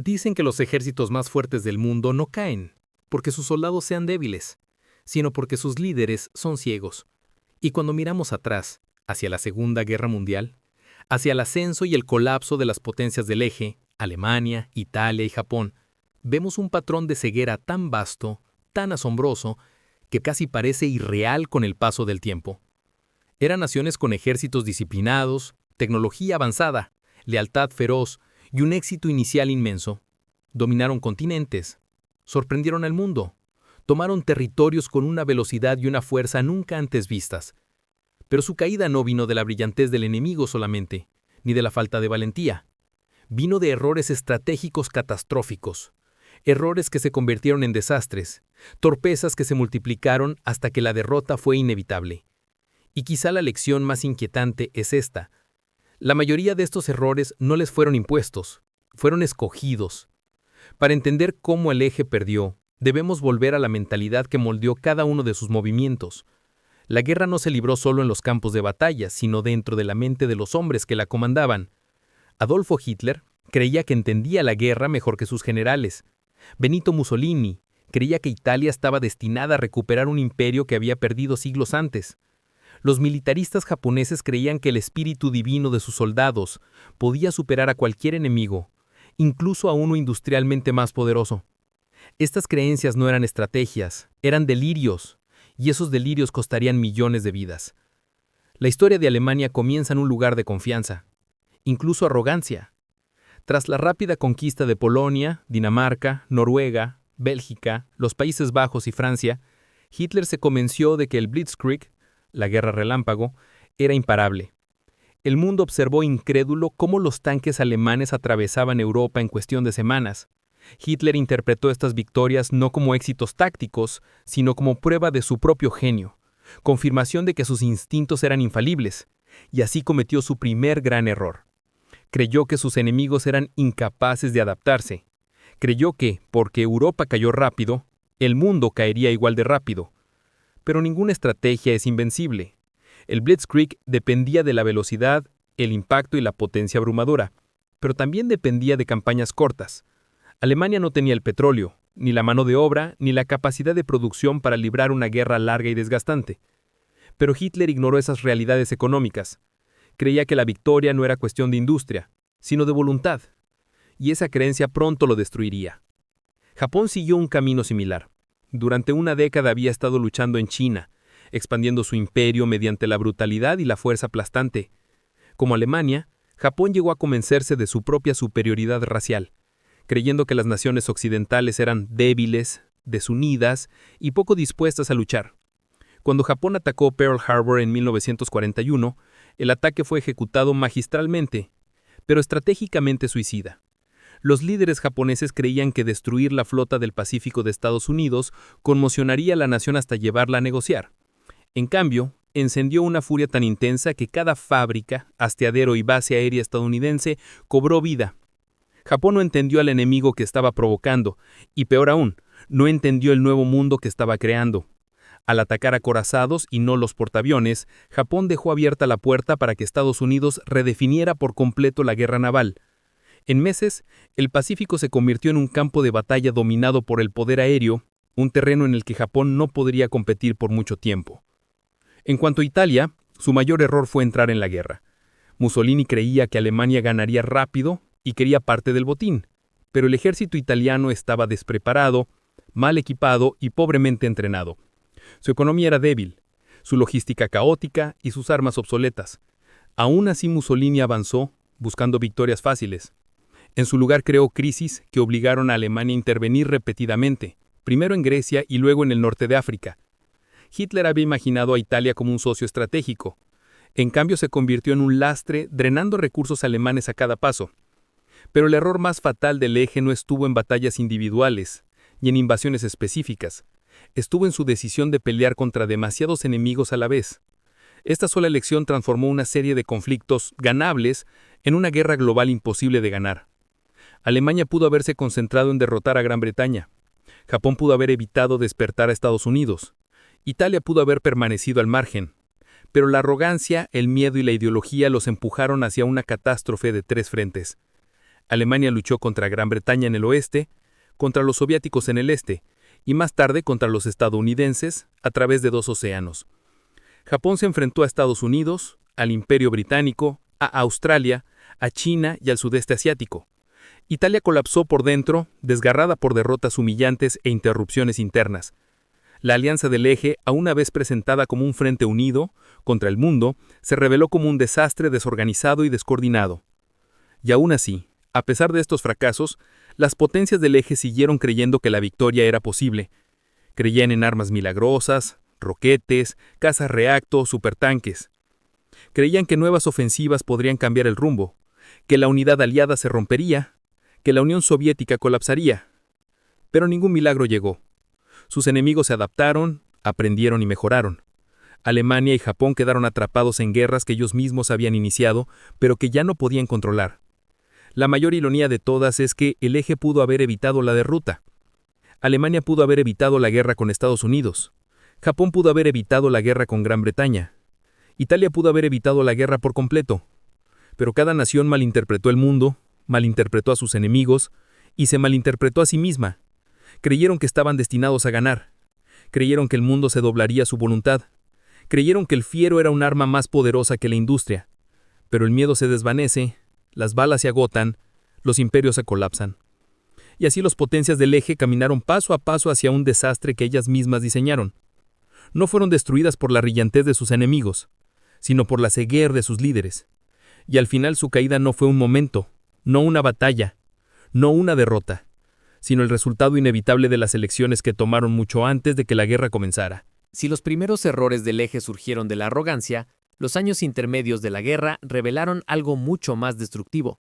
Dicen que los ejércitos más fuertes del mundo no caen porque sus soldados sean débiles, sino porque sus líderes son ciegos. Y cuando miramos atrás, hacia la Segunda Guerra Mundial, hacia el ascenso y el colapso de las potencias del eje, Alemania, Italia y Japón, vemos un patrón de ceguera tan vasto, tan asombroso, que casi parece irreal con el paso del tiempo. Eran naciones con ejércitos disciplinados, tecnología avanzada, lealtad feroz y un éxito inicial inmenso. Dominaron continentes, sorprendieron al mundo, tomaron territorios con una velocidad y una fuerza nunca antes vistas. Pero su caída no vino de la brillantez del enemigo solamente, ni de la falta de valentía. Vino de errores estratégicos catastróficos, errores que se convirtieron en desastres, torpezas que se multiplicaron hasta que la derrota fue inevitable. Y quizá la lección más inquietante es esta. La mayoría de estos errores no les fueron impuestos, fueron escogidos. Para entender cómo el eje perdió, debemos volver a la mentalidad que moldeó cada uno de sus movimientos. La guerra no se libró solo en los campos de batalla, sino dentro de la mente de los hombres que la comandaban. Adolfo Hitler creía que entendía la guerra mejor que sus generales. Benito Mussolini creía que Italia estaba destinada a recuperar un imperio que había perdido siglos antes. Los militaristas japoneses creían que el espíritu divino de sus soldados podía superar a cualquier enemigo, incluso a uno industrialmente más poderoso. Estas creencias no eran estrategias, eran delirios, y esos delirios costarían millones de vidas. La historia de Alemania comienza en un lugar de confianza, incluso arrogancia. Tras la rápida conquista de Polonia, Dinamarca, Noruega, Bélgica, los Países Bajos y Francia, Hitler se convenció de que el Blitzkrieg, la guerra relámpago, era imparable. El mundo observó incrédulo cómo los tanques alemanes atravesaban Europa en cuestión de semanas. Hitler interpretó estas victorias no como éxitos tácticos, sino como prueba de su propio genio, confirmación de que sus instintos eran infalibles, y así cometió su primer gran error. Creyó que sus enemigos eran incapaces de adaptarse. Creyó que, porque Europa cayó rápido, el mundo caería igual de rápido. Pero ninguna estrategia es invencible. El Blitzkrieg dependía de la velocidad, el impacto y la potencia abrumadora, pero también dependía de campañas cortas. Alemania no tenía el petróleo, ni la mano de obra, ni la capacidad de producción para librar una guerra larga y desgastante. Pero Hitler ignoró esas realidades económicas. Creía que la victoria no era cuestión de industria, sino de voluntad, y esa creencia pronto lo destruiría. Japón siguió un camino similar. Durante una década había estado luchando en China, expandiendo su imperio mediante la brutalidad y la fuerza aplastante. Como Alemania, Japón llegó a convencerse de su propia superioridad racial, creyendo que las naciones occidentales eran débiles, desunidas y poco dispuestas a luchar. Cuando Japón atacó Pearl Harbor en 1941, el ataque fue ejecutado magistralmente, pero estratégicamente suicida. Los líderes japoneses creían que destruir la flota del Pacífico de Estados Unidos conmocionaría a la nación hasta llevarla a negociar. En cambio, encendió una furia tan intensa que cada fábrica, hasteadero y base aérea estadounidense cobró vida. Japón no entendió al enemigo que estaba provocando, y peor aún, no entendió el nuevo mundo que estaba creando. Al atacar acorazados y no los portaaviones, Japón dejó abierta la puerta para que Estados Unidos redefiniera por completo la guerra naval. En meses, el Pacífico se convirtió en un campo de batalla dominado por el poder aéreo, un terreno en el que Japón no podría competir por mucho tiempo. En cuanto a Italia, su mayor error fue entrar en la guerra. Mussolini creía que Alemania ganaría rápido y quería parte del botín, pero el ejército italiano estaba despreparado, mal equipado y pobremente entrenado. Su economía era débil, su logística caótica y sus armas obsoletas. Aún así Mussolini avanzó, buscando victorias fáciles. En su lugar creó crisis que obligaron a Alemania a intervenir repetidamente, primero en Grecia y luego en el norte de África. Hitler había imaginado a Italia como un socio estratégico. En cambio se convirtió en un lastre, drenando recursos alemanes a cada paso. Pero el error más fatal del eje no estuvo en batallas individuales y en invasiones específicas. Estuvo en su decisión de pelear contra demasiados enemigos a la vez. Esta sola elección transformó una serie de conflictos ganables en una guerra global imposible de ganar. Alemania pudo haberse concentrado en derrotar a Gran Bretaña. Japón pudo haber evitado despertar a Estados Unidos. Italia pudo haber permanecido al margen. Pero la arrogancia, el miedo y la ideología los empujaron hacia una catástrofe de tres frentes. Alemania luchó contra Gran Bretaña en el oeste, contra los soviéticos en el este, y más tarde contra los estadounidenses a través de 2 océanos. Japón se enfrentó a Estados Unidos, al Imperio Británico, a Australia, a China y al sudeste asiático. Italia colapsó por dentro, desgarrada por derrotas humillantes e interrupciones internas. La Alianza del Eje, a una vez presentada como un frente unido contra el mundo, se reveló como un desastre desorganizado y descoordinado. Y aún así, a pesar de estos fracasos, las potencias del Eje siguieron creyendo que la victoria era posible. Creían en armas milagrosas, roquetes, cazas reacto, supertanques. Creían que nuevas ofensivas podrían cambiar el rumbo, que la unidad aliada se rompería, que la Unión Soviética colapsaría. Pero ningún milagro llegó. Sus enemigos se adaptaron, aprendieron y mejoraron. Alemania y Japón quedaron atrapados en guerras que ellos mismos habían iniciado, pero que ya no podían controlar. La mayor ironía de todas es que el Eje pudo haber evitado la derrota. Alemania pudo haber evitado la guerra con Estados Unidos. Japón pudo haber evitado la guerra con Gran Bretaña. Italia pudo haber evitado la guerra por completo. Pero cada nación malinterpretó el mundo, malinterpretó a sus enemigos y se malinterpretó a sí misma. Creyeron que estaban destinados a ganar. Creyeron que el mundo se doblaría a su voluntad. Creyeron que el fiero era un arma más poderosa que la industria. Pero el miedo se desvanece, las balas se agotan, los imperios se colapsan. Y así las potencias del Eje caminaron paso a paso hacia un desastre que ellas mismas diseñaron. No fueron destruidas por la brillantez de sus enemigos, sino por la ceguera de sus líderes. Y al final su caída no fue un momento, no una batalla, no una derrota, sino el resultado inevitable de las elecciones que tomaron mucho antes de que la guerra comenzara. Si los primeros errores del Eje surgieron de la arrogancia, los años intermedios de la guerra revelaron algo mucho más destructivo: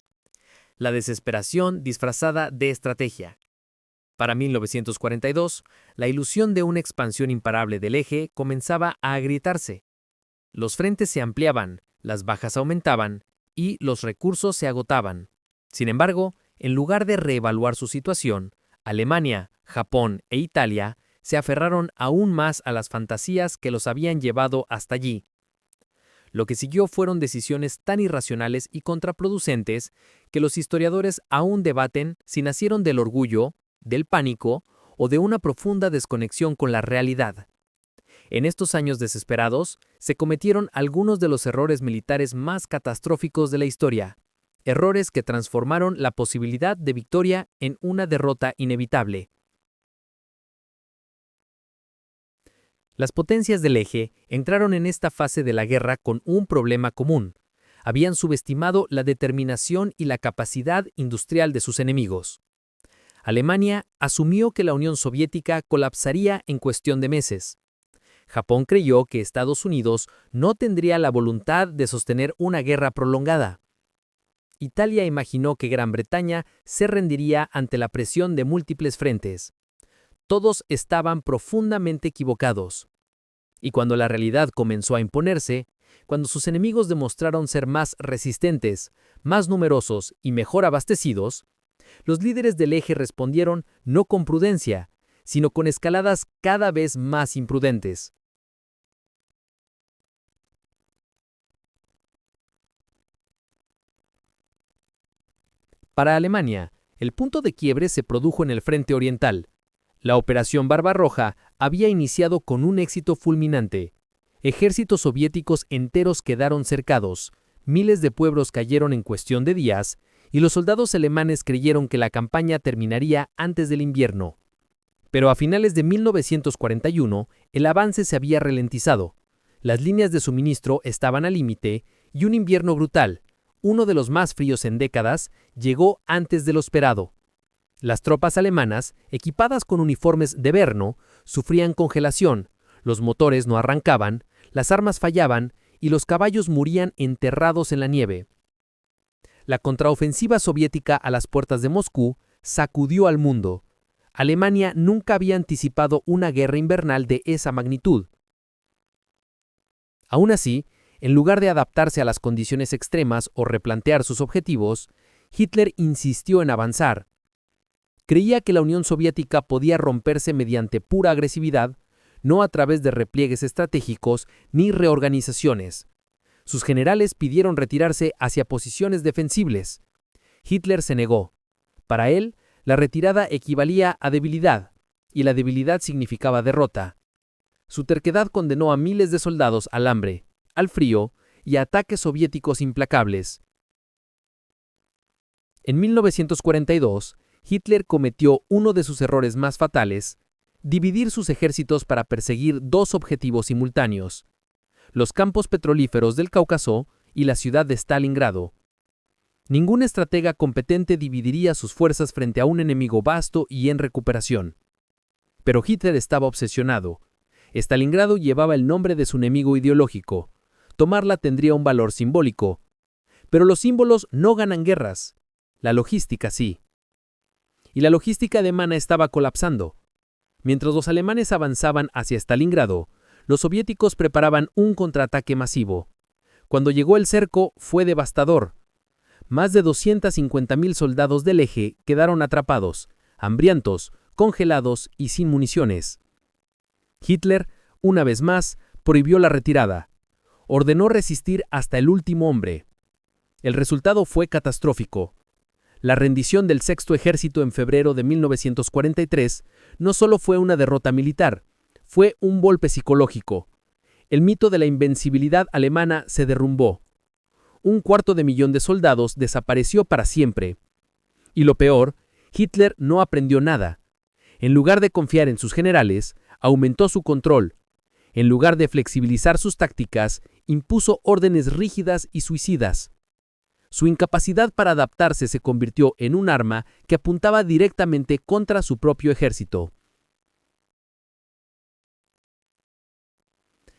la desesperación disfrazada de estrategia. Para 1942, la ilusión de una expansión imparable del Eje comenzaba a agrietarse. Los frentes se ampliaban, las bajas aumentaban y los recursos se agotaban. Sin embargo, en lugar de reevaluar su situación, Alemania, Japón e Italia se aferraron aún más a las fantasías que los habían llevado hasta allí. Lo que siguió fueron decisiones tan irracionales y contraproducentes que los historiadores aún debaten si nacieron del orgullo, del pánico o de una profunda desconexión con la realidad. En estos años desesperados, se cometieron algunos de los errores militares más catastróficos de la historia, errores que transformaron la posibilidad de victoria en una derrota inevitable. Las potencias del Eje entraron en esta fase de la guerra con un problema común: habían subestimado la determinación y la capacidad industrial de sus enemigos. Alemania asumió que la Unión Soviética colapsaría en cuestión de meses. Japón creyó que Estados Unidos no tendría la voluntad de sostener una guerra prolongada. Italia imaginó que Gran Bretaña se rendiría ante la presión de múltiples frentes. Todos estaban profundamente equivocados. Y cuando la realidad comenzó a imponerse, cuando sus enemigos demostraron ser más resistentes, más numerosos y mejor abastecidos, los líderes del Eje respondieron no con prudencia, sino con escaladas cada vez más imprudentes. Para Alemania, el punto de quiebre se produjo en el frente oriental. La Operación Barbarroja había iniciado con un éxito fulminante. Ejércitos soviéticos enteros quedaron cercados, miles de pueblos cayeron en cuestión de días, y los soldados alemanes creyeron que la campaña terminaría antes del invierno. Pero a finales de 1941, el avance se había ralentizado. Las líneas de suministro estaban al límite y un invierno brutal, uno de los más fríos en décadas, llegó antes de lo esperado. Las tropas alemanas, equipadas con uniformes de verno, sufrían congelación, los motores no arrancaban, las armas fallaban y los caballos morían enterrados en la nieve. La contraofensiva soviética a las puertas de Moscú sacudió al mundo. Alemania nunca había anticipado una guerra invernal de esa magnitud. Aún así, en lugar de adaptarse a las condiciones extremas o replantear sus objetivos, Hitler insistió en avanzar. Creía que la Unión Soviética podía romperse mediante pura agresividad, no a través de repliegues estratégicos ni reorganizaciones. Sus generales pidieron retirarse hacia posiciones defensibles. Hitler se negó. Para él, la retirada equivalía a debilidad, y la debilidad significaba derrota. Su terquedad condenó a miles de soldados al hambre, al frío y a ataques soviéticos implacables. En 1942, Hitler cometió uno de sus errores más fatales: dividir sus ejércitos para perseguir dos objetivos simultáneos: los campos petrolíferos del Cáucaso y la ciudad de Stalingrado. Ningún estratega competente dividiría sus fuerzas frente a un enemigo vasto y en recuperación. Pero Hitler estaba obsesionado. Stalingrado llevaba el nombre de su enemigo ideológico. Tomarla tendría un valor simbólico. Pero los símbolos no ganan guerras. La logística sí. Y la logística alemana estaba colapsando. Mientras los alemanes avanzaban hacia Stalingrado, los soviéticos preparaban un contraataque masivo. Cuando llegó el cerco, fue devastador. Más de 250.000 soldados del eje quedaron atrapados, hambrientos, congelados y sin municiones. Hitler, una vez más, prohibió la retirada. Ordenó resistir hasta el último hombre. El resultado fue catastrófico. La rendición del Sexto Ejército en febrero de 1943 no solo fue una derrota militar, fue un golpe psicológico. El mito de la invencibilidad alemana se derrumbó. 250.000 de soldados desapareció para siempre. Y lo peor, Hitler no aprendió nada. En lugar de confiar en sus generales, aumentó su control. En lugar de flexibilizar sus tácticas, impuso órdenes rígidas y suicidas. Su incapacidad para adaptarse se convirtió en un arma que apuntaba directamente contra su propio ejército.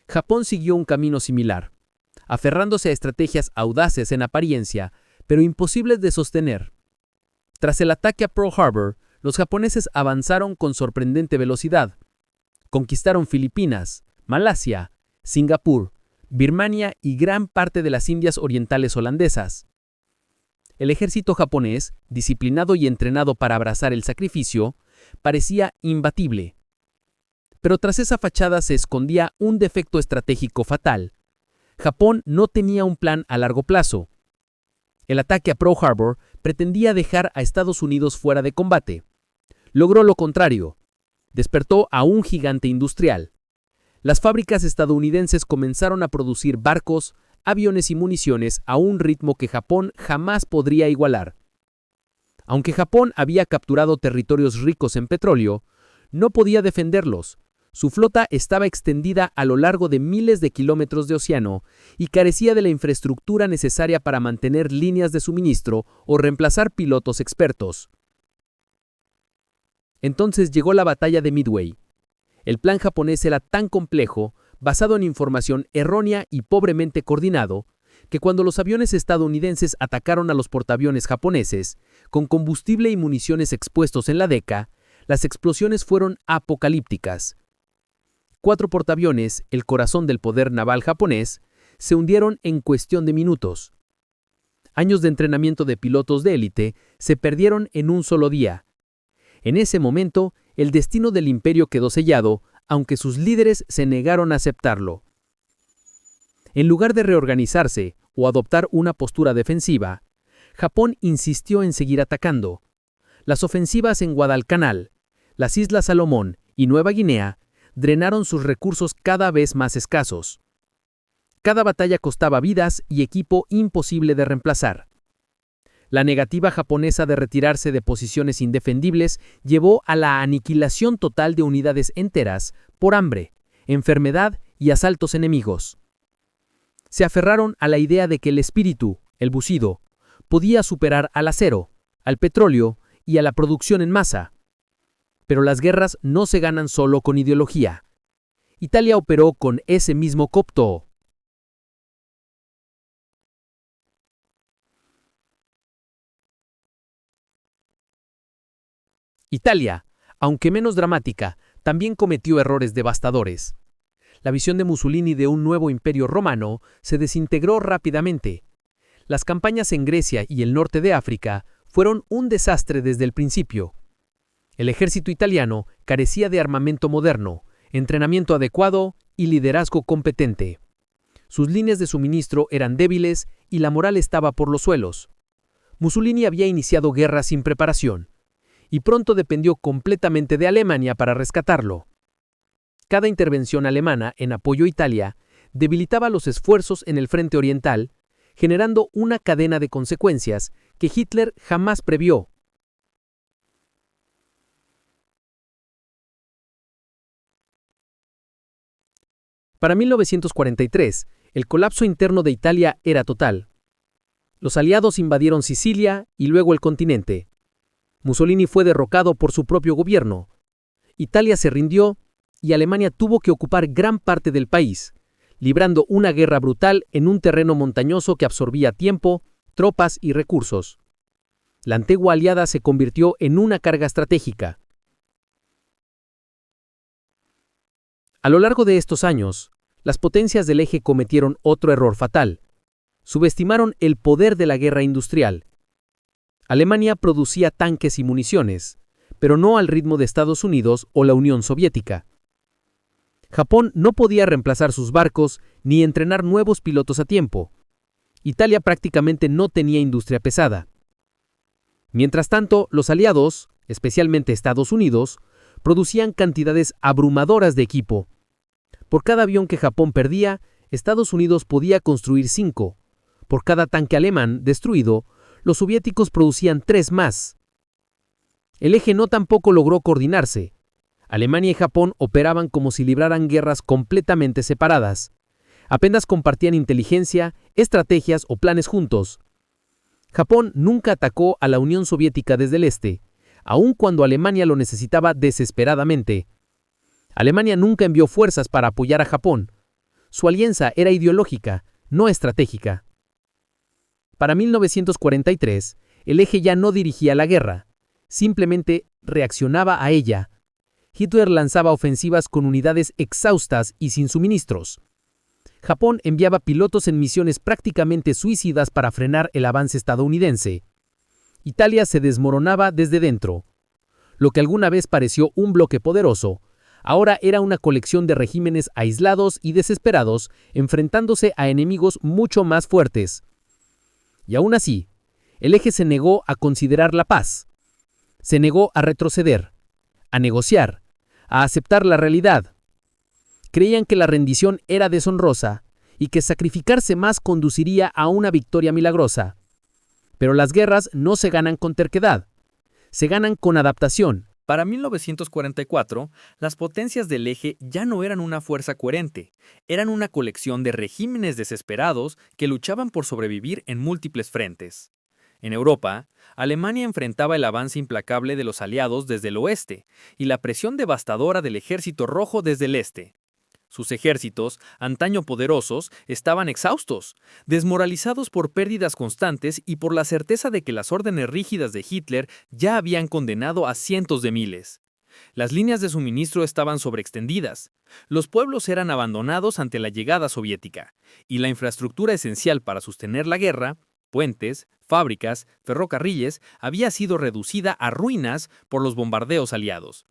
Japón siguió un camino similar, aferrándose a estrategias audaces en apariencia, pero imposibles de sostener. Tras el ataque a Pearl Harbor, los japoneses avanzaron con sorprendente velocidad. Conquistaron Filipinas, Malasia, Singapur, Birmania y gran parte de las Indias Orientales holandesas. El ejército japonés, disciplinado y entrenado para abrazar el sacrificio, parecía imbatible. Pero tras esa fachada se escondía un defecto estratégico fatal. Japón no tenía un plan a largo plazo. El ataque a Pearl Harbor pretendía dejar a Estados Unidos fuera de combate. Logró lo contrario. Despertó a un gigante industrial. Las fábricas estadounidenses comenzaron a producir barcos, aviones y municiones a un ritmo que Japón jamás podría igualar. Aunque Japón había capturado territorios ricos en petróleo, no podía defenderlos. Su flota estaba extendida a lo largo de miles de kilómetros de océano y carecía de la infraestructura necesaria para mantener líneas de suministro o reemplazar pilotos expertos. Entonces llegó la batalla de Midway. El plan japonés era tan complejo, basado en información errónea y pobremente coordinado, que cuando los aviones estadounidenses atacaron a los portaaviones japoneses, con combustible y municiones expuestos en la deca, las explosiones fueron apocalípticas. 4 portaaviones, el corazón del poder naval japonés, se hundieron en cuestión de minutos. Años de entrenamiento de pilotos de élite se perdieron en un solo día. En ese momento, el destino del imperio quedó sellado, aunque sus líderes se negaron a aceptarlo. En lugar de reorganizarse o adoptar una postura defensiva, Japón insistió en seguir atacando. Las ofensivas en Guadalcanal, las Islas Salomón y Nueva Guinea drenaron sus recursos cada vez más escasos. Cada batalla costaba vidas y equipo imposible de reemplazar. La negativa japonesa de retirarse de posiciones indefendibles llevó a la aniquilación total de unidades enteras por hambre, enfermedad y asaltos enemigos. Se aferraron a la idea de que el espíritu, el bushido, podía superar al acero, al petróleo y a la producción en masa. Pero las guerras no se ganan solo con ideología. Italia operó con ese mismo copto. Italia, aunque menos dramática, también cometió errores devastadores. La visión de Mussolini de un nuevo imperio romano se desintegró rápidamente. Las campañas en Grecia y el norte de África fueron un desastre desde el principio. El ejército italiano carecía de armamento moderno, entrenamiento adecuado y liderazgo competente. Sus líneas de suministro eran débiles y la moral estaba por los suelos. Mussolini había iniciado guerra sin preparación, y pronto dependió completamente de Alemania para rescatarlo. Cada intervención alemana en apoyo a Italia debilitaba los esfuerzos en el frente oriental, generando una cadena de consecuencias que Hitler jamás previó. Para 1943, el colapso interno de Italia era total. Los aliados invadieron Sicilia y luego el continente. Mussolini fue derrocado por su propio gobierno. Italia se rindió y Alemania tuvo que ocupar gran parte del país, librando una guerra brutal en un terreno montañoso que absorbía tiempo, tropas y recursos. La antigua aliada se convirtió en una carga estratégica. A lo largo de estos años, las potencias del eje cometieron otro error fatal. Subestimaron el poder de la guerra industrial. Alemania producía tanques y municiones, pero no al ritmo de Estados Unidos o la Unión Soviética. Japón no podía reemplazar sus barcos ni entrenar nuevos pilotos a tiempo. Italia prácticamente no tenía industria pesada. Mientras tanto, los aliados, especialmente Estados Unidos, producían cantidades abrumadoras de equipo. Por cada avión que Japón perdía, Estados Unidos podía construir 5. Por cada tanque alemán destruido, los soviéticos producían 3 más. El eje no tampoco logró coordinarse. Alemania y Japón operaban como si libraran guerras completamente separadas. Apenas compartían inteligencia, estrategias o planes juntos. Japón nunca atacó a la Unión Soviética desde el este, aun cuando Alemania lo necesitaba desesperadamente. Alemania nunca envió fuerzas para apoyar a Japón. Su alianza era ideológica, no estratégica. Para 1943, el eje ya no dirigía la guerra, simplemente reaccionaba a ella. Hitler lanzaba ofensivas con unidades exhaustas y sin suministros. Japón enviaba pilotos en misiones prácticamente suicidas para frenar el avance estadounidense. Italia se desmoronaba desde dentro. Lo que alguna vez pareció un bloque poderoso, ahora era una colección de regímenes aislados y desesperados enfrentándose a enemigos mucho más fuertes. Y aún así, el eje se negó a considerar la paz. Se negó a retroceder, a negociar, a aceptar la realidad. Creían que la rendición era deshonrosa y que sacrificarse más conduciría a una victoria milagrosa. Pero las guerras no se ganan con terquedad, se ganan con adaptación. Para 1944, las potencias del eje ya no eran una fuerza coherente, eran una colección de regímenes desesperados que luchaban por sobrevivir en múltiples frentes. En Europa, Alemania enfrentaba el avance implacable de los aliados desde el oeste y la presión devastadora del Ejército Rojo desde el este. Sus ejércitos, antaño poderosos, estaban exhaustos, desmoralizados por pérdidas constantes y por la certeza de que las órdenes rígidas de Hitler ya habían condenado a cientos de miles. Las líneas de suministro estaban sobreextendidas, los pueblos eran abandonados ante la llegada soviética, y la infraestructura esencial para sostener la guerra, puentes, fábricas, ferrocarriles, había sido reducida a ruinas por los bombardeos aliados.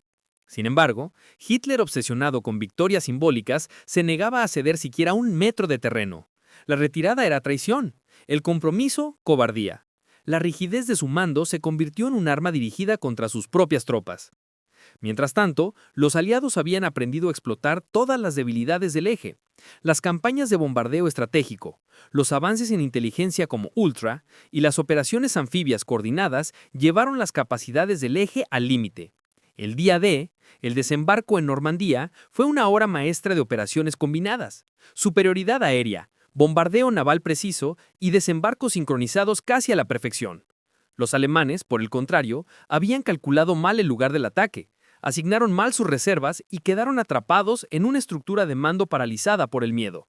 Sin embargo, Hitler, obsesionado con victorias simbólicas, se negaba a ceder siquiera un metro de terreno. La retirada era traición, el compromiso, cobardía. La rigidez de su mando se convirtió en un arma dirigida contra sus propias tropas. Mientras tanto, los aliados habían aprendido a explotar todas las debilidades del eje. Las campañas de bombardeo estratégico, los avances en inteligencia como Ultra y las operaciones anfibias coordinadas llevaron las capacidades del eje al límite. El día D, el desembarco en Normandía, fue una obra maestra de operaciones combinadas, superioridad aérea, bombardeo naval preciso y desembarcos sincronizados casi a la perfección. Los alemanes, por el contrario, habían calculado mal el lugar del ataque, asignaron mal sus reservas y quedaron atrapados en una estructura de mando paralizada por el miedo.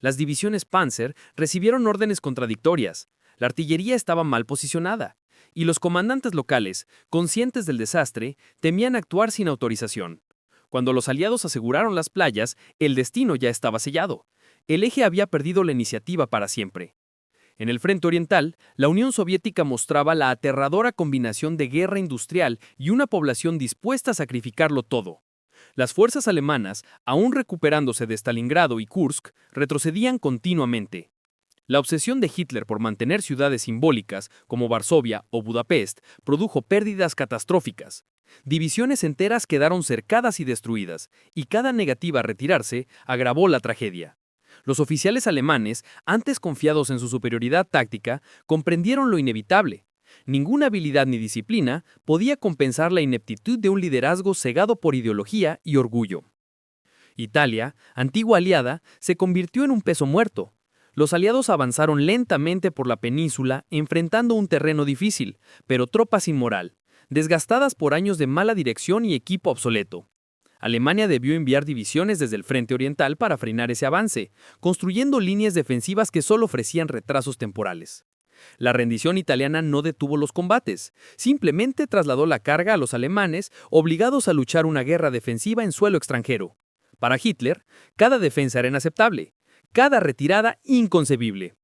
Las divisiones Panzer recibieron órdenes contradictorias, la artillería estaba mal posicionada, y los comandantes locales, conscientes del desastre, temían actuar sin autorización. Cuando los aliados aseguraron las playas, el destino ya estaba sellado. El eje había perdido la iniciativa para siempre. En el frente oriental, la Unión Soviética mostraba la aterradora combinación de guerra industrial y una población dispuesta a sacrificarlo todo. Las fuerzas alemanas, aún recuperándose de Stalingrado y Kursk, retrocedían continuamente. La obsesión de Hitler por mantener ciudades simbólicas, como Varsovia o Budapest, produjo pérdidas catastróficas. Divisiones enteras quedaron cercadas y destruidas, y cada negativa a retirarse agravó la tragedia. Los oficiales alemanes, antes confiados en su superioridad táctica, comprendieron lo inevitable. Ninguna habilidad ni disciplina podía compensar la ineptitud de un liderazgo cegado por ideología y orgullo. Italia, antigua aliada, se convirtió en un peso muerto. Los aliados avanzaron lentamente por la península, enfrentando un terreno difícil, pero tropas sin moral, desgastadas por años de mala dirección y equipo obsoleto. Alemania debió enviar divisiones desde el frente oriental para frenar ese avance, construyendo líneas defensivas que solo ofrecían retrasos temporales. La rendición italiana no detuvo los combates, simplemente trasladó la carga a los alemanes, obligados a luchar una guerra defensiva en suelo extranjero. Para Hitler, cada defensa era inaceptable, cada retirada inconcebible.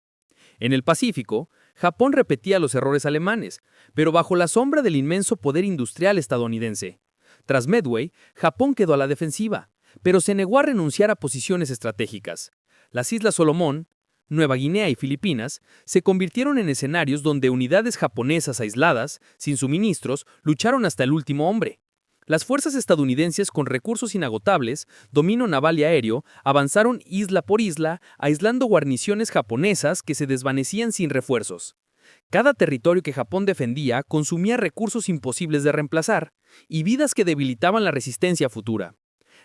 En el Pacífico, Japón repetía los errores alemanes, pero bajo la sombra del inmenso poder industrial estadounidense. Tras Midway, Japón quedó a la defensiva, pero se negó a renunciar a posiciones estratégicas. Las Islas Solomón, Nueva Guinea y Filipinas se convirtieron en escenarios donde unidades japonesas aisladas, sin suministros, lucharon hasta el último hombre. Las fuerzas estadounidenses con recursos inagotables, dominio naval y aéreo, avanzaron isla por isla, aislando guarniciones japonesas que se desvanecían sin refuerzos. Cada territorio que Japón defendía consumía recursos imposibles de reemplazar y vidas que debilitaban la resistencia futura.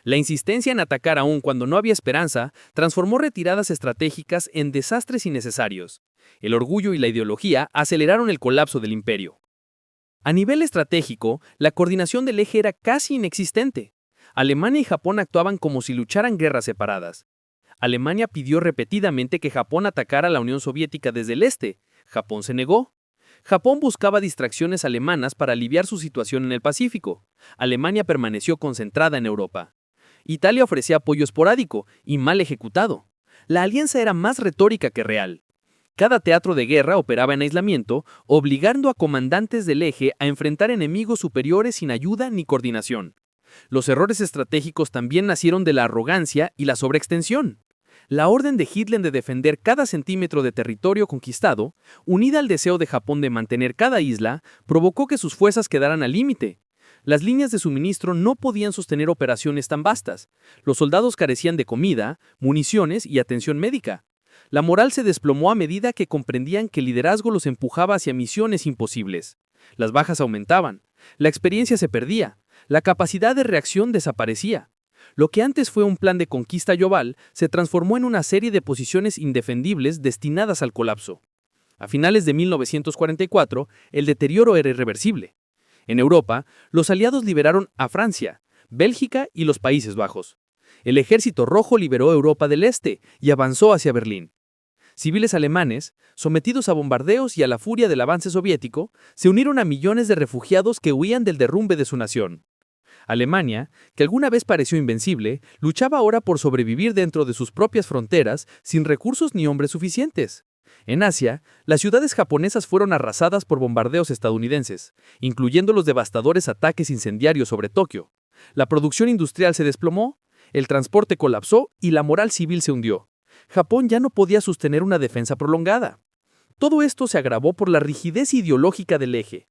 La insistencia en atacar aún cuando no había esperanza transformó retiradas estratégicas en desastres innecesarios. El orgullo y la ideología aceleraron el colapso del imperio. A nivel estratégico, la coordinación del eje era casi inexistente. Alemania y Japón actuaban como si lucharan guerras separadas. Alemania pidió repetidamente que Japón atacara a la Unión Soviética desde el este. Japón se negó. Japón buscaba distracciones alemanas para aliviar su situación en el Pacífico. Alemania permaneció concentrada en Europa. Italia ofrecía apoyo esporádico y mal ejecutado. La alianza era más retórica que real. Cada teatro de guerra operaba en aislamiento, obligando a comandantes del eje a enfrentar enemigos superiores sin ayuda ni coordinación. Los errores estratégicos también nacieron de la arrogancia y la sobreextensión. La orden de Hitler de defender cada centímetro de territorio conquistado, unida al deseo de Japón de mantener cada isla, provocó que sus fuerzas quedaran al límite. Las líneas de suministro no podían sostener operaciones tan vastas. Los soldados carecían de comida, municiones y atención médica. La moral se desplomó a medida que comprendían que el liderazgo los empujaba hacia misiones imposibles. Las bajas aumentaban, la experiencia se perdía, la capacidad de reacción desaparecía. Lo que antes fue un plan de conquista global se transformó en una serie de posiciones indefendibles destinadas al colapso. A finales de 1944, el deterioro era irreversible. En Europa, los aliados liberaron a Francia, Bélgica y los Países Bajos. El Ejército Rojo liberó Europa del Este y avanzó hacia Berlín. Civiles alemanes, sometidos a bombardeos y a la furia del avance soviético, se unieron a millones de refugiados que huían del derrumbe de su nación. Alemania, que alguna vez pareció invencible, luchaba ahora por sobrevivir dentro de sus propias fronteras sin recursos ni hombres suficientes. En Asia, las ciudades japonesas fueron arrasadas por bombardeos estadounidenses, incluyendo los devastadores ataques incendiarios sobre Tokio. La producción industrial se desplomó, el transporte colapsó y la moral civil se hundió. Japón ya no podía sostener una defensa prolongada. Todo esto se agravó por la rigidez ideológica del eje.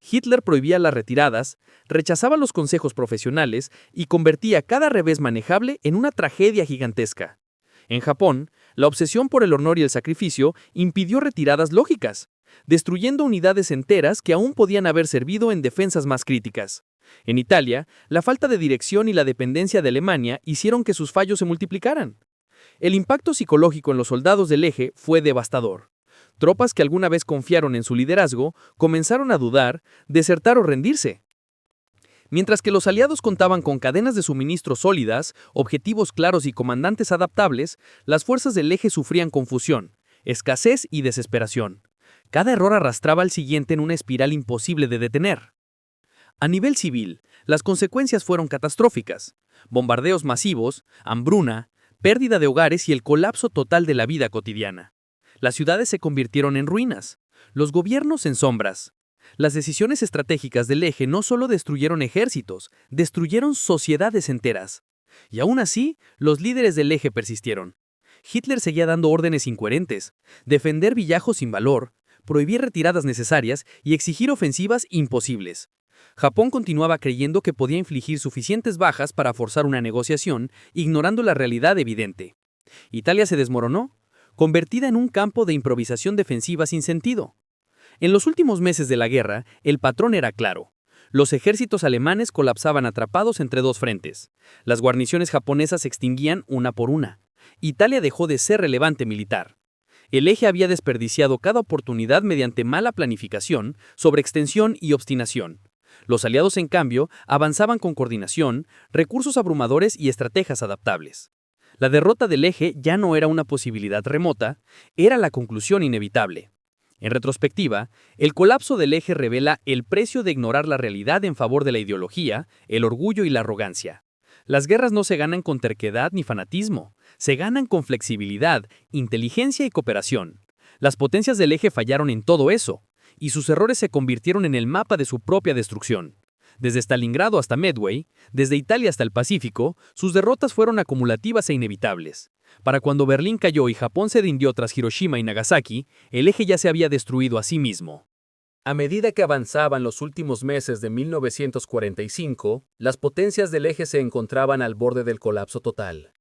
Hitler prohibía las retiradas, rechazaba los consejos profesionales y convertía cada revés manejable en una tragedia gigantesca. En Japón, la obsesión por el honor y el sacrificio impidió retiradas lógicas, destruyendo unidades enteras que aún podían haber servido en defensas más críticas. En Italia, la falta de dirección y la dependencia de Alemania hicieron que sus fallos se multiplicaran. El impacto psicológico en los soldados del eje fue devastador. Tropas que alguna vez confiaron en su liderazgo comenzaron a dudar, desertar o rendirse. Mientras que los aliados contaban con cadenas de suministro sólidas, objetivos claros y comandantes adaptables, las fuerzas del eje sufrían confusión, escasez y desesperación. Cada error arrastraba al siguiente en una espiral imposible de detener. A nivel civil, las consecuencias fueron catastróficas. Bombardeos masivos, hambruna, pérdida de hogares y el colapso total de la vida cotidiana. Las ciudades se convirtieron en ruinas, los gobiernos en sombras. Las decisiones estratégicas del eje no solo destruyeron ejércitos, destruyeron sociedades enteras. Y aún así, los líderes del eje persistieron. Hitler seguía dando órdenes incoherentes: defender Villajos sin valor, prohibir retiradas necesarias y exigir ofensivas imposibles. Japón continuaba creyendo que podía infligir suficientes bajas para forzar una negociación, ignorando la realidad evidente. Italia se desmoronó, convertida en un campo de improvisación defensiva sin sentido. En los últimos meses de la guerra, el patrón era claro. Los ejércitos alemanes colapsaban atrapados entre dos frentes. Las guarniciones japonesas se extinguían una por una. Italia dejó de ser relevante militar. El eje había desperdiciado cada oportunidad mediante mala planificación, sobreextensión y obstinación. Los aliados, en cambio, avanzaban con coordinación, recursos abrumadores y estrategias adaptables. La derrota del eje ya no era una posibilidad remota, era la conclusión inevitable. En retrospectiva, el colapso del eje revela el precio de ignorar la realidad en favor de la ideología, el orgullo y la arrogancia. Las guerras no se ganan con terquedad ni fanatismo, se ganan con flexibilidad, inteligencia y cooperación. Las potencias del eje fallaron en todo eso, y sus errores se convirtieron en el mapa de su propia destrucción. Desde Stalingrado hasta Midway, desde Italia hasta el Pacífico, sus derrotas fueron acumulativas e inevitables. Para cuando Berlín cayó y Japón se rindió tras Hiroshima y Nagasaki, el eje ya se había destruido a sí mismo. A medida que avanzaban los últimos meses de 1945, las potencias del eje se encontraban al borde del colapso total.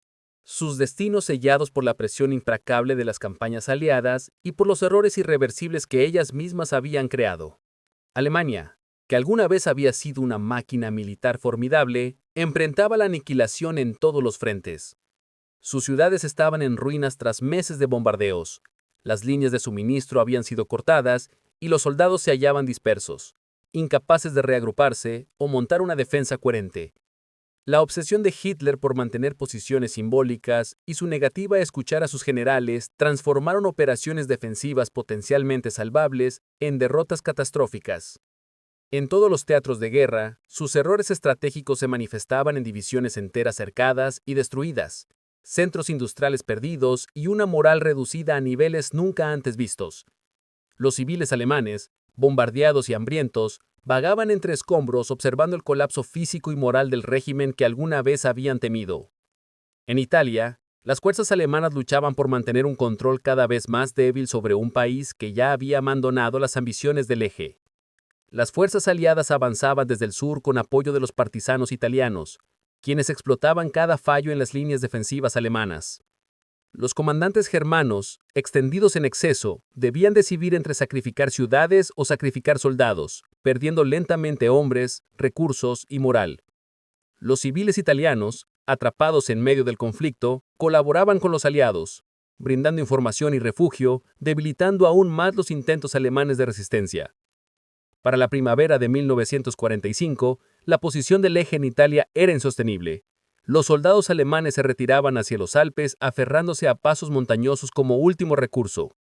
Sus destinos sellados por la presión implacable de las campañas aliadas y por los errores irreversibles que ellas mismas habían creado. Alemania, que alguna vez había sido una máquina militar formidable, enfrentaba la aniquilación en todos los frentes. Sus ciudades estaban en ruinas tras meses de bombardeos. Las líneas de suministro habían sido cortadas y los soldados se hallaban dispersos, incapaces de reagruparse o montar una defensa coherente. La obsesión de Hitler por mantener posiciones simbólicas y su negativa a escuchar a sus generales transformaron operaciones defensivas potencialmente salvables en derrotas catastróficas. En todos los teatros de guerra, sus errores estratégicos se manifestaban en divisiones enteras cercadas y destruidas, centros industriales perdidos y una moral reducida a niveles nunca antes vistos. Los civiles alemanes, bombardeados y hambrientos, vagaban entre escombros observando el colapso físico y moral del régimen que alguna vez habían temido. En Italia, las fuerzas alemanas luchaban por mantener un control cada vez más débil sobre un país que ya había abandonado las ambiciones del eje. Las fuerzas aliadas avanzaban desde el sur con apoyo de los partisanos italianos, quienes explotaban cada fallo en las líneas defensivas alemanas. Los comandantes germanos, extendidos en exceso, debían decidir entre sacrificar ciudades o sacrificar soldados, perdiendo lentamente hombres, recursos y moral. Los civiles italianos, atrapados en medio del conflicto, colaboraban con los aliados, brindando información y refugio, debilitando aún más los intentos alemanes de resistencia. Para la primavera de 1945, la posición del eje en Italia era insostenible. Los soldados alemanes se retiraban hacia los Alpes aferrándose a pasos montañosos como último recurso.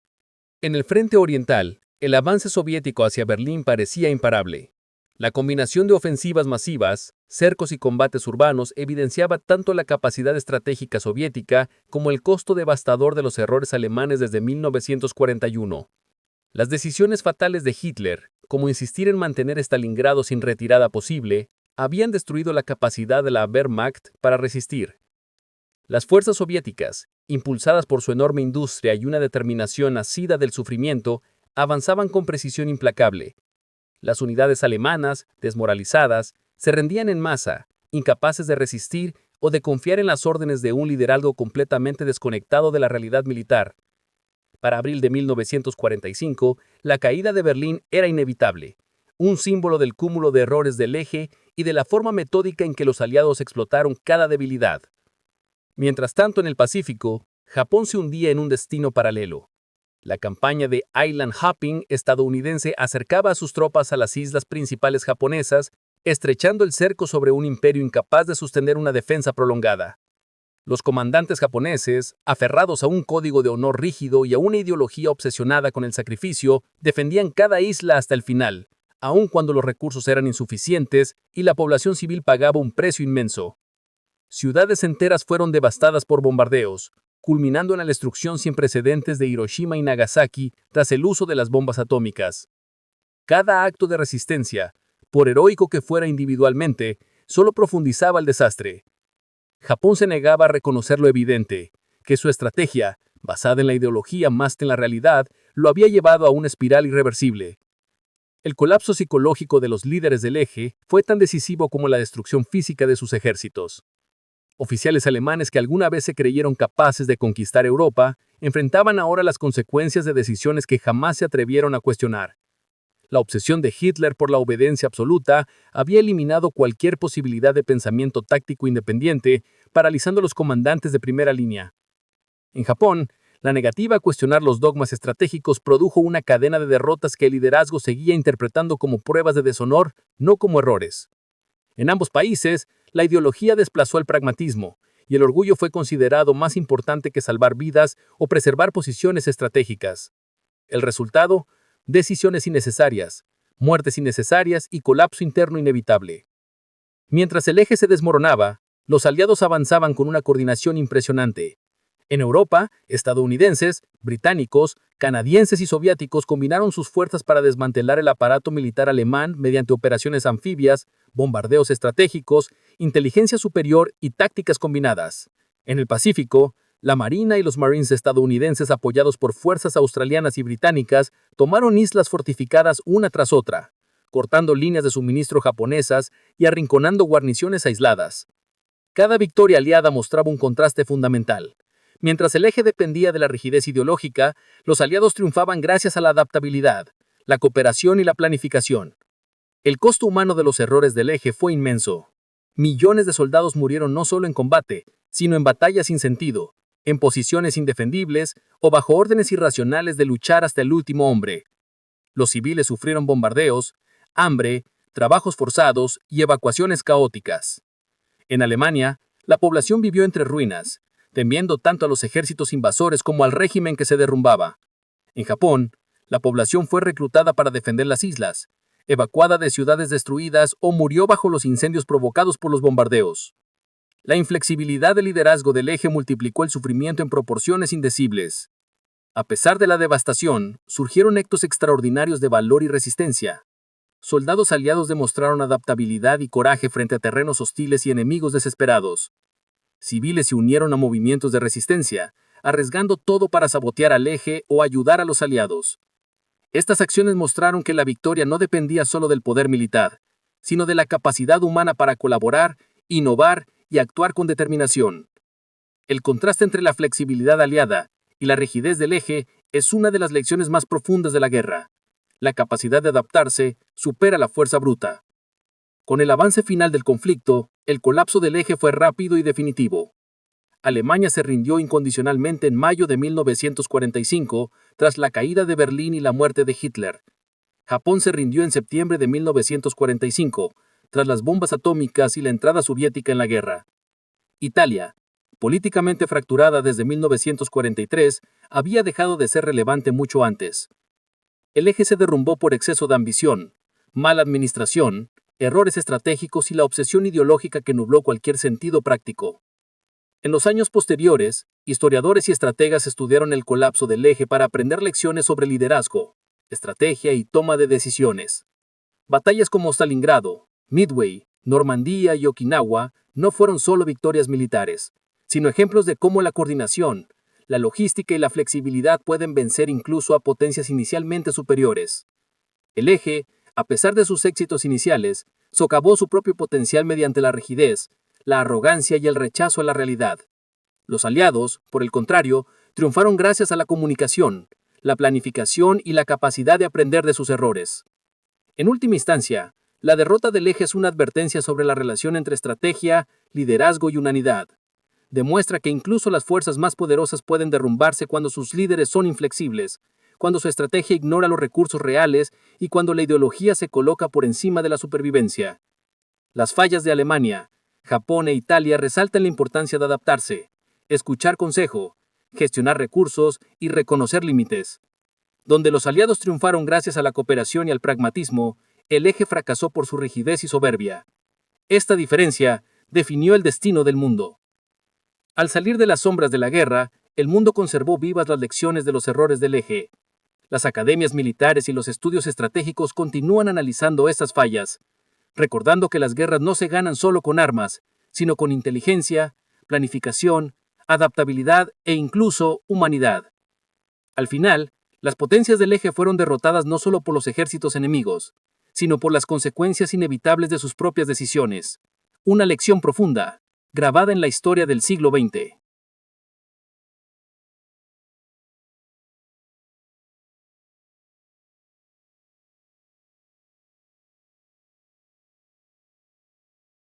En el frente oriental, el avance soviético hacia Berlín parecía imparable. La combinación de ofensivas masivas, cercos y combates urbanos evidenciaba tanto la capacidad estratégica soviética como el costo devastador de los errores alemanes desde 1941. Las decisiones fatales de Hitler, como insistir en mantener Stalingrado sin retirada posible, habían destruido la capacidad de la Wehrmacht para resistir. Las fuerzas soviéticas, impulsadas por su enorme industria y una determinación nacida del sufrimiento, avanzaban con precisión implacable. Las unidades alemanas, desmoralizadas, se rendían en masa, incapaces de resistir o de confiar en las órdenes de un liderazgo completamente desconectado de la realidad militar. Para abril de 1945, la caída de Berlín era inevitable, un símbolo del cúmulo de errores del eje y de la forma metódica en que los aliados explotaron cada debilidad. Mientras tanto, en el Pacífico, Japón se hundía en un destino paralelo. La campaña de Island Hopping estadounidense acercaba a sus tropas a las islas principales japonesas, estrechando el cerco sobre un imperio incapaz de sostener una defensa prolongada. Los comandantes japoneses, aferrados a un código de honor rígido y a una ideología obsesionada con el sacrificio, defendían cada isla hasta el final, aun cuando los recursos eran insuficientes y la población civil pagaba un precio inmenso. Ciudades enteras fueron devastadas por bombardeos, culminando en la destrucción sin precedentes de Hiroshima y Nagasaki tras el uso de las bombas atómicas. Cada acto de resistencia, por heroico que fuera individualmente, solo profundizaba el desastre. Japón se negaba a reconocer lo evidente. que su estrategia, basada en la ideología más que en la realidad, lo había llevado a una espiral irreversible. El colapso psicológico de los líderes del Eje fue tan decisivo como la destrucción física de sus ejércitos. Oficiales alemanes que alguna vez se creyeron capaces de conquistar Europa, enfrentaban ahora las consecuencias de decisiones que jamás se atrevieron a cuestionar. La obsesión de Hitler por la obediencia absoluta había eliminado cualquier posibilidad de pensamiento táctico independiente, paralizando a los comandantes de primera línea. En Japón, la negativa a cuestionar los dogmas estratégicos produjo una cadena de derrotas que el liderazgo seguía interpretando como pruebas de deshonor, no como errores. En ambos países, la ideología desplazó el pragmatismo, y el orgullo fue considerado más importante que salvar vidas o preservar posiciones estratégicas. El resultado: decisiones innecesarias, muertes innecesarias y colapso interno inevitable. Mientras el Eje se desmoronaba, los aliados avanzaban con una coordinación impresionante. En Europa, estadounidenses, británicos, canadienses y soviéticos combinaron sus fuerzas para desmantelar el aparato militar alemán mediante operaciones anfibias, bombardeos estratégicos, inteligencia superior y tácticas combinadas. En el Pacífico, la Marina y los Marines estadounidenses, apoyados por fuerzas australianas y británicas, tomaron islas fortificadas una tras otra, cortando líneas de suministro japonesas y arrinconando guarniciones aisladas. Cada victoria aliada mostraba un contraste fundamental. Mientras el Eje dependía de la rigidez ideológica, los aliados triunfaban gracias a la adaptabilidad, la cooperación y la planificación. El costo humano de los errores del Eje fue inmenso. Millones de soldados murieron no solo en combate, sino en batallas sin sentido, en posiciones indefendibles o bajo órdenes irracionales de luchar hasta el último hombre. Los civiles sufrieron bombardeos, hambre, trabajos forzados y evacuaciones caóticas. En Alemania, la población vivió entre ruinas, temiendo tanto a los ejércitos invasores como al régimen que se derrumbaba. En Japón, la población fue reclutada para defender las islas, evacuada de ciudades destruidas o murió bajo los incendios provocados por los bombardeos. La inflexibilidad del liderazgo del Eje multiplicó el sufrimiento en proporciones indecibles. A pesar de la devastación, surgieron actos extraordinarios de valor y resistencia. Soldados aliados demostraron adaptabilidad y coraje frente a terrenos hostiles y enemigos desesperados. Civiles se unieron a movimientos de resistencia, arriesgando todo para sabotear al Eje o ayudar a los aliados. Estas acciones mostraron que la victoria no dependía solo del poder militar, sino de la capacidad humana para colaborar, innovar y actuar con determinación. El contraste entre la flexibilidad aliada y la rigidez del Eje es una de las lecciones más profundas de la guerra. La capacidad de adaptarse supera la fuerza bruta. Con el avance final del conflicto, el colapso del Eje fue rápido y definitivo. Alemania se rindió incondicionalmente en mayo de 1945, tras la caída de Berlín y la muerte de Hitler. Japón se rindió en septiembre de 1945, tras las bombas atómicas y la entrada soviética en la guerra. Italia, políticamente fracturada desde 1943, había dejado de ser relevante mucho antes. El Eje se derrumbó por exceso de ambición, mala administración, errores estratégicos y la obsesión ideológica que nubló cualquier sentido práctico. En los años posteriores, historiadores y estrategas estudiaron el colapso del Eje para aprender lecciones sobre liderazgo, estrategia y toma de decisiones. Batallas como Stalingrado, Midway, Normandía y Okinawa no fueron solo victorias militares, sino ejemplos de cómo la coordinación, la logística y la flexibilidad pueden vencer incluso a potencias inicialmente superiores. El Eje, a pesar de sus éxitos iniciales, socavó su propio potencial mediante la rigidez, la arrogancia y el rechazo a la realidad. Los aliados, por el contrario, triunfaron gracias a la comunicación, la planificación y la capacidad de aprender de sus errores. En última instancia, la derrota del Eje es una advertencia sobre la relación entre estrategia, liderazgo y humanidad. Demuestra que incluso las fuerzas más poderosas pueden derrumbarse cuando sus líderes son inflexibles, cuando su estrategia ignora los recursos reales y cuando la ideología se coloca por encima de la supervivencia. Las fallas de Alemania, Japón e Italia resaltan la importancia de adaptarse, escuchar consejo, gestionar recursos y reconocer límites. Donde los aliados triunfaron gracias a la cooperación y al pragmatismo, el Eje fracasó por su rigidez y soberbia. Esta diferencia definió el destino del mundo. Al salir de las sombras de la guerra, el mundo conservó vivas las lecciones de los errores del Eje. Las academias militares y los estudios estratégicos continúan analizando estas fallas, recordando que las guerras no se ganan solo con armas, sino con inteligencia, planificación, adaptabilidad e incluso humanidad. Al final, las potencias del Eje fueron derrotadas no solo por los ejércitos enemigos, sino por las consecuencias inevitables de sus propias decisiones. Una lección profunda, grabada en la historia del siglo XX.